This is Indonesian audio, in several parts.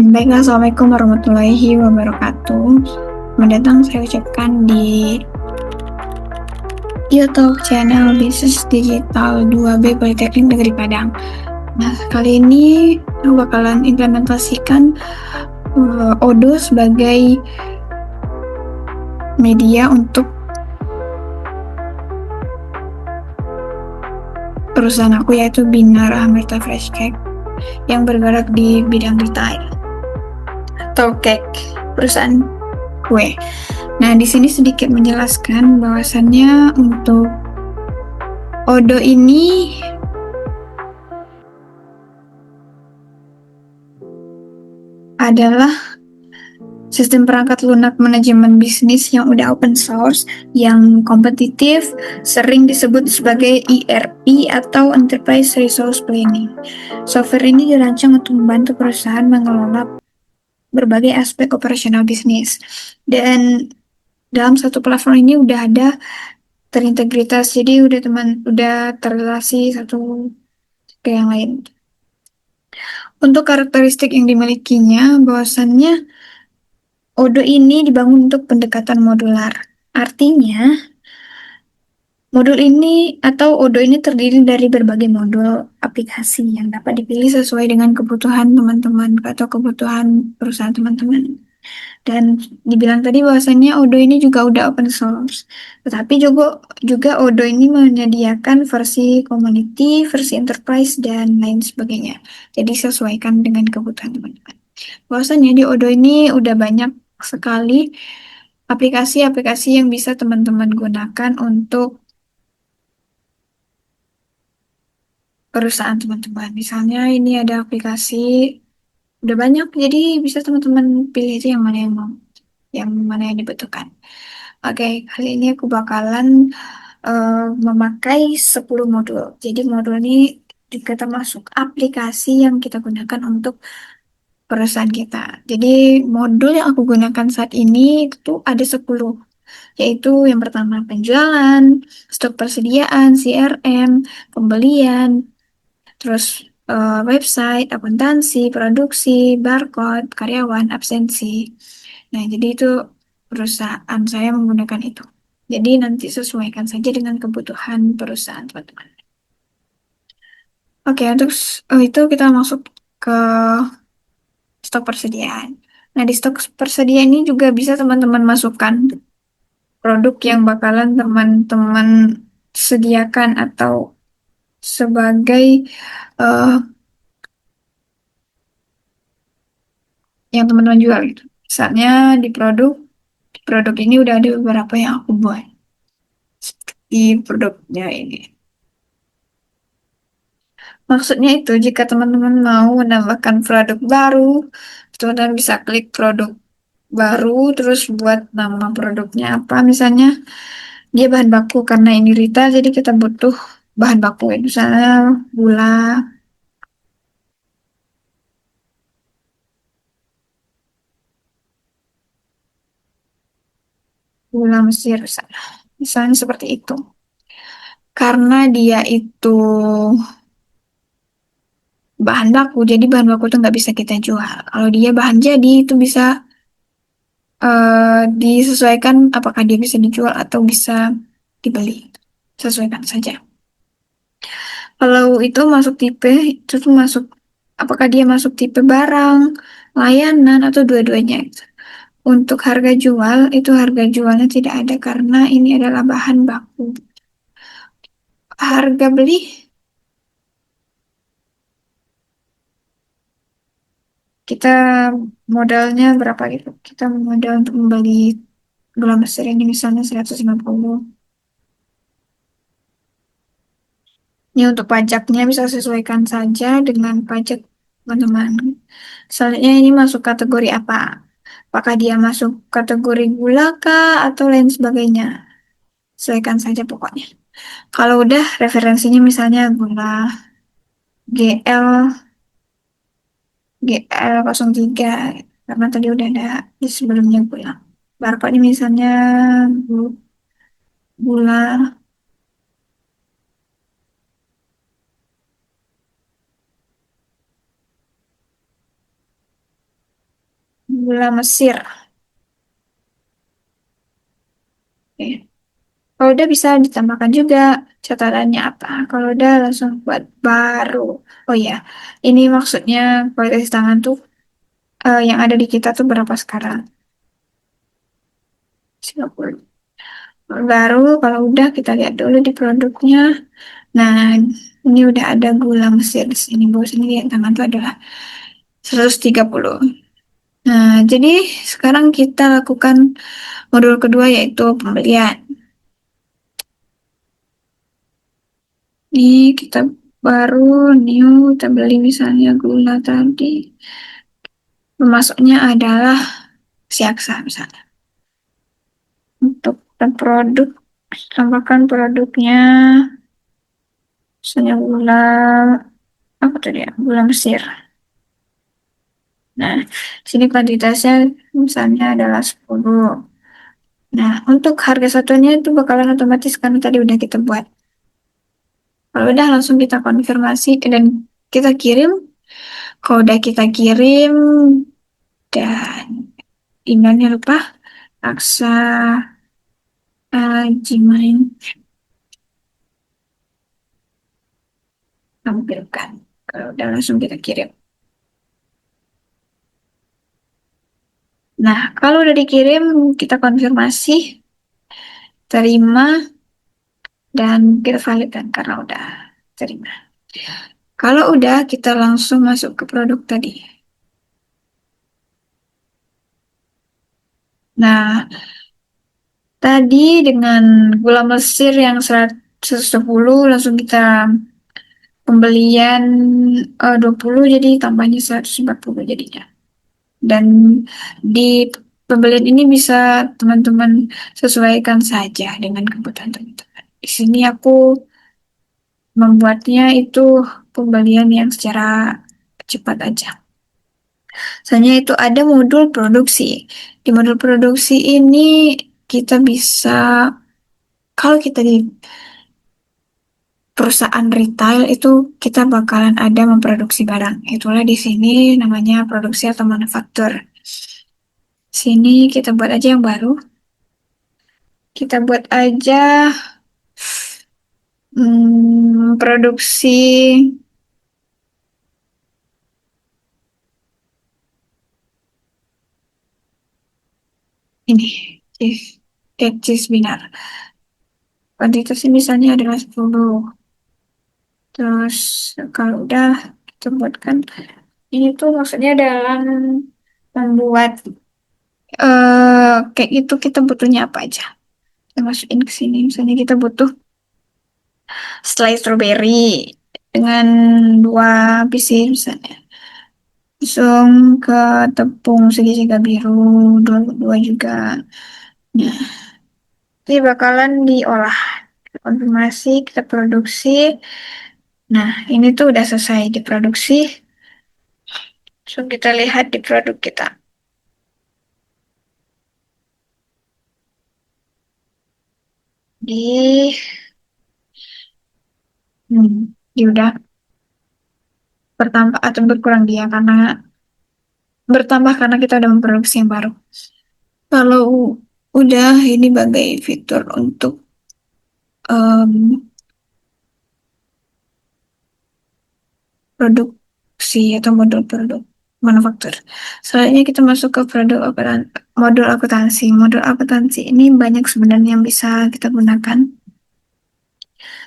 Baiklah, Assalamualaikum warahmatullahi wabarakatuh. Mendatang saya ucapkan di YouTube channel Bisnis Digital 2B Politeknik Negeri Padang. Nah, kali ini aku bakalan implementasikan Odoo sebagai media untuk perusahaan aku, yaitu Binar Amerta Fresh Cake yang bergerak di bidang retail atau cake, perusahaan kue. Nah, di sini sedikit menjelaskan bahwasannya untuk Odoo ini adalah sistem perangkat lunak manajemen bisnis yang udah open source, yang kompetitif, sering disebut sebagai ERP atau Enterprise Resource Planning. Software ini dirancang untuk membantu perusahaan mengelola berbagai aspek operasional bisnis. Dan dalam satu platform ini udah ada terintegritas, jadi udah terrelasi satu ke yang lain. Untuk karakteristik yang dimilikinya, bahwasannya Odoo ini dibangun untuk pendekatan modular. Artinya, modul ini atau Odoo ini terdiri dari berbagai modul aplikasi yang dapat dipilih sesuai dengan kebutuhan teman-teman atau kebutuhan perusahaan teman-teman. Dan dibilang tadi bahwasannya Odoo ini juga udah open source. Tetapi juga Odoo ini menyediakan versi community, versi enterprise, dan lain sebagainya. Jadi sesuaikan dengan kebutuhan teman-teman. Bahwasannya di Odoo ini udah banyak sekali aplikasi-aplikasi yang bisa teman-teman gunakan untuk perusahaan teman-teman. Misalnya ini ada aplikasi udah banyak, jadi bisa teman-teman pilih itu yang mana yang mau, yang mana yang dibutuhkan. Oke, kali ini aku bakalan memakai 10 modul. Jadi modul ini juga termasuk aplikasi yang kita gunakan untuk perusahaan kita. Jadi modul yang aku gunakan saat ini itu ada 10, yaitu yang pertama penjualan, stok persediaan, CRM, pembelian, terus website, akuntansi, produksi, barcode, karyawan, absensi. Nah, jadi itu perusahaan saya menggunakan itu. Jadi nanti sesuaikan saja dengan kebutuhan perusahaan, teman-teman. Oke, untuk itu kita masuk ke stok persediaan. Nah, di stok persediaan ini juga bisa teman-teman masukkan produk yang bakalan teman-teman sediakan atau sebagai eh, yang teman-teman jual gitu. Misalnya di produk ini udah ada beberapa yang aku buat di produknya ini. Maksudnya itu jika teman-teman mau menambahkan produk baru, teman-teman bisa klik produk baru, terus buat nama produknya apa. Misalnya dia bahan baku karena ini Rita, jadi kita butuh bahan baku. Misalnya gula, gula Mesir, misalnya seperti itu. Karena dia itu bahan baku, jadi bahan baku itu nggak bisa kita jual. Kalau dia bahan jadi itu bisa disesuaikan apakah dia bisa dijual atau bisa dibeli. Sesuaikan saja. Kalau itu masuk tipe, itu tuh masuk apakah dia masuk tipe barang, layanan, atau dua-duanya. Untuk harga jual, itu harga jualnya tidak ada karena ini adalah bahan baku. Harga beli, kita modalnya berapa gitu. Kita modal untuk membeli gula mesir ini misalnya 150. Ini untuk pajaknya bisa sesuaikan saja dengan pajak teman-teman. Soalnya ini masuk kategori apa? Apakah dia masuk kategori gula kah atau lain sebagainya? Sesuaikan saja pokoknya. Kalau udah referensinya misalnya gula GL GL03, karena tadi udah ada di sebelumnya gula. Barcode ini misalnya gula gula Mesir. Oke. Kalau udah bisa ditambahkan juga catatannya apa. Kalau udah langsung buat baru. Oh iya, ini maksudnya kualitas tangan tuh yang ada di kita tuh berapa sekarang? 90. Baru kalau udah kita lihat dulu di produknya. Nah, ini udah ada gula Mesir di sini. Bawah sini lihat tangan tuh adalah 130. Nah, jadi sekarang kita lakukan modul kedua yaitu pembelian. Ini kita baru new, kita beli misalnya gula tadi. Pemasoknya adalah Siaksa misalnya. Untuk dan produk, tambahkan produknya misalnya gula apa tadi ya? Gula Mesir. Nah, sini kuantitasnya misalnya adalah 10. Nah, untuk harga satunya itu bakalan otomatis karena tadi udah kita buat. Kalau udah langsung kita konfirmasi dan kita kirim. Kalau udah kita kirim dan emailnya lupa, Aksa Gmail tampilkan. Kalau udah langsung kita kirim. Nah, kalau udah dikirim, kita konfirmasi, terima, dan kita validkan karena udah terima. Kalau udah, kita langsung masuk ke produk tadi. Nah, tadi dengan gula Mesir yang 110, langsung kita pembelian 20, jadi tambahnya 140 jadinya. Dan di pembelian ini bisa teman-teman sesuaikan saja dengan kebutuhan teman-teman. Di sini aku membuatnya itu pembelian yang secara cepat aja. Soalnya itu ada modul produksi. Di modul produksi ini kita bisa, kalau kita di perusahaan retail itu kita bakalan ada memproduksi barang. Itulah di sini namanya produksi atau manufaktur. Sini kita buat aja yang baru. Kita buat aja produksi ini cheese, cheese binar. Kuantitasnya misalnya adalah 10. Terus kalau udah kita buatkan ini tuh maksudnya dalam membuat kayak itu kita butuhnya apa aja. Kita masukin ke sini. Misalnya kita butuh slice strawberry dengan 2 biji misalnya. Langsung ke tepung segitiga biru dua juga. Nah, ini bakalan diolah, konfirmasi, kita produksi. Nah, ini tuh udah selesai diproduksi. So, kita lihat di produk kita. Di, dia udah bertambah atau berkurang dia karena bertambah karena kita udah memproduksi yang baru. Kalau udah ini bagai fitur untuk em, produksi atau modul produk manufaktur. Selanjutnya kita masuk ke modul akuntansi. Modul akuntansi ini banyak sebenarnya yang bisa kita gunakan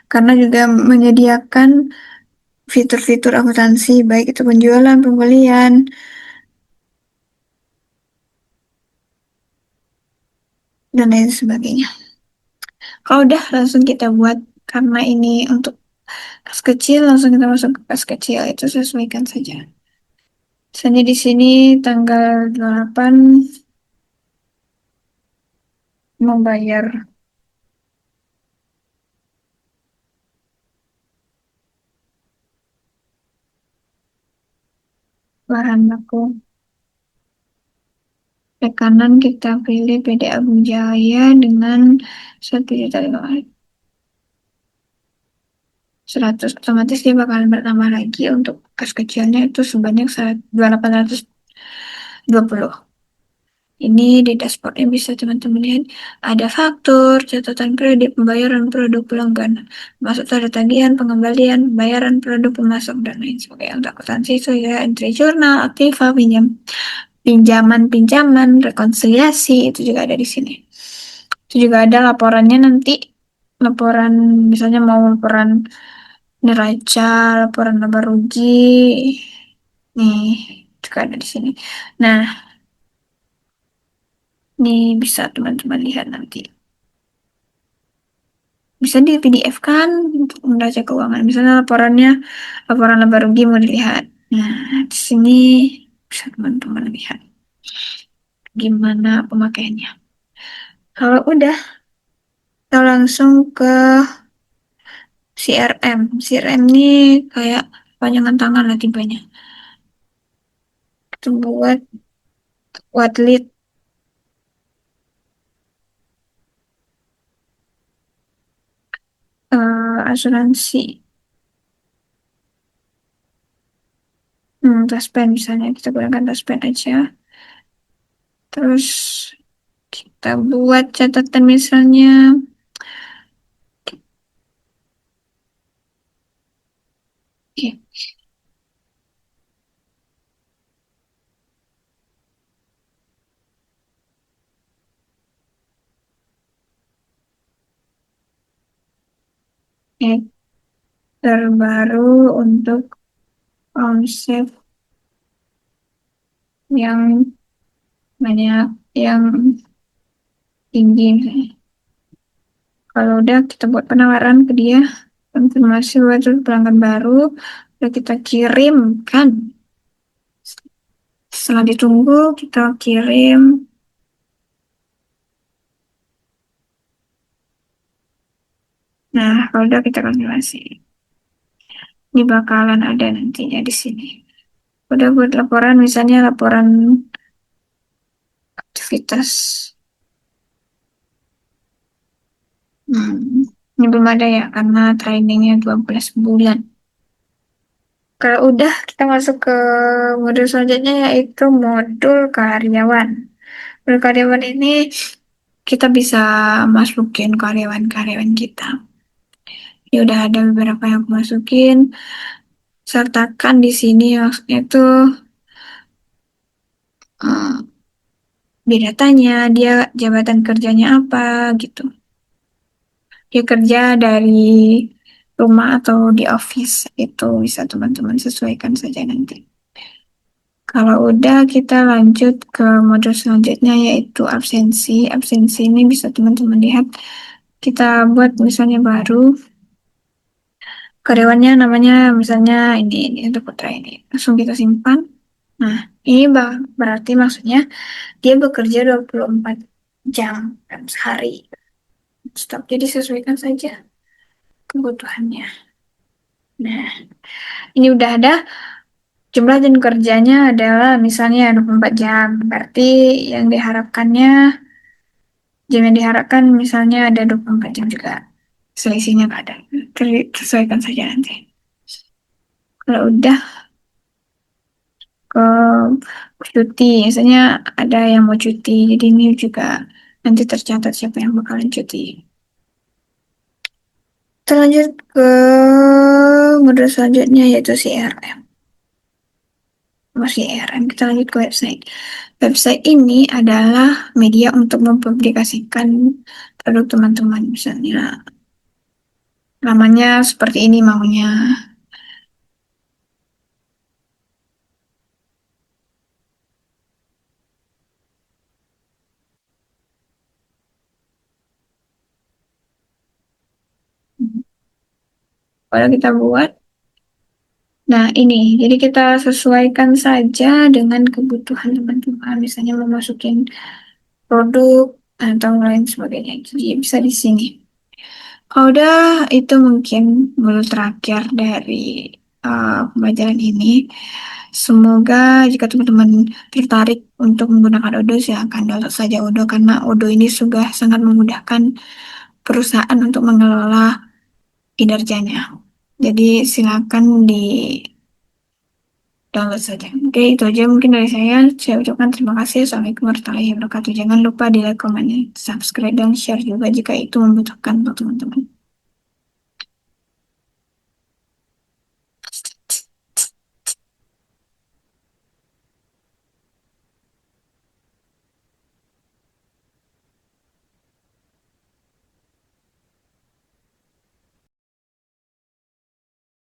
karena juga menyediakan fitur-fitur akuntansi baik itu penjualan, pembelian, dan lain sebagainya. Kalau udah langsung kita buat karena ini untuk kas kecil langsung kita masuk ke kas kecil itu sesuaikan saja. Misalnya di sini tanggal 28 membayar bahan baku. Rekanan kita pilih PD Agung Jaya dengan 1.100. Otomatis dia bakalan bertambah lagi untuk kas kecilnya itu sebanyak 2.820. Ini di dashboardnya bisa teman-teman lihat ada faktur, catatan kredit, pembayaran produk pelanggan, masuk tanda tagihan, pengembalian, pembayaran produk pemasok dan lain sebagainya. Untuk akuntansi itu ya entry jurnal, aktiva, pinjaman, rekonsiliasi itu juga ada di sini. Itu juga ada laporannya nanti, laporan misalnya mau laporan neraca, laporan laba rugi, nih juga ada di sini. Nah, ini bisa teman-teman lihat nanti. Bisa di PDF kan untuk neraca keuangan. Misalnya laporan laba rugi mau dilihat. Nah, di sini bisa teman-teman lihat gimana pemakaiannya. Kalau udah, kita langsung ke CRM. CRM ini kayak panjangan tangan lah tipenya. Itu buat lead asuransi. Taspen misalnya kita gunakan taspen aja. Terus kita buat catatan misalnya oke, eh, terbaru untuk omset yang banyak yang tinggi misalnya. Kalau udah kita buat penawaran ke dia, konfirmasi buat pelanggan baru, udah kita kirimkan. Setelah ditunggu, kita kirim. Nah, kalau udah kita konfirmasi. Ini bakalan ada nantinya di sini. Udah buat laporan, misalnya laporan aktivitas. Ini belum ada ya, karena trainingnya 12 bulan. Kalau udah, kita masuk ke modul selanjutnya yaitu modul karyawan. Modul karyawan ini kita bisa masukin karyawan-karyawan kita. Ini udah ada beberapa yang aku masukin. Sertakan di sini maksudnya itu eh, biodatanya, dia jabatan kerjanya apa gitu. Dia kerja dari rumah atau di office itu bisa teman-teman sesuaikan saja nanti. Kalau udah kita lanjut ke modul selanjutnya yaitu absensi. Absensi ini bisa teman-teman lihat kita buat misalnya baru karyawannya namanya misalnya ini untuk Putra ini. Langsung kita simpan. Nah, ini berarti maksudnya dia bekerja 24 jam dan sehari. Stop. Jadi sesuaikan saja kebutuhannya. Nah, ini udah ada jumlah jam kerjanya adalah misalnya 24 jam. Berarti yang diharapkannya, jam yang diharapkan misalnya ada 24 jam juga. Selisihnya nggak ada. Sesuaikan saja nanti. Kalau udah ke cuti, misalnya ada yang mau cuti. Jadi ini juga nanti tercatat siapa yang bakalan cuti. Kita lanjut ke modul selanjutnya yaitu CRM. Masih CRM, kita lanjut ke website. Website ini adalah media untuk mempublikasikan produk teman-teman. Misalnya namanya seperti ini maunya. Kalau kita buat, nah ini, jadi kita sesuaikan saja dengan kebutuhan teman-teman. Misalnya mau masukin produk atau lain sebagainya. Jadi bisa di sini. Kalau udah itu mungkin modul terakhir dari pembelajaran ini. Semoga jika teman-teman tertarik untuk menggunakan Odoo, silakan download saja Odoo karena Odoo ini sudah sangat memudahkan perusahaan untuk mengelola kinerjanya. Jadi silakan download saja. Oke, itu aja mungkin dari saya. Saya ucapkan terima kasih. Assalamualaikum warahmatullahi wabarakatuh. Jangan lupa di like, comment, subscribe, dan share juga jika itu membutuhkan untuk teman-teman.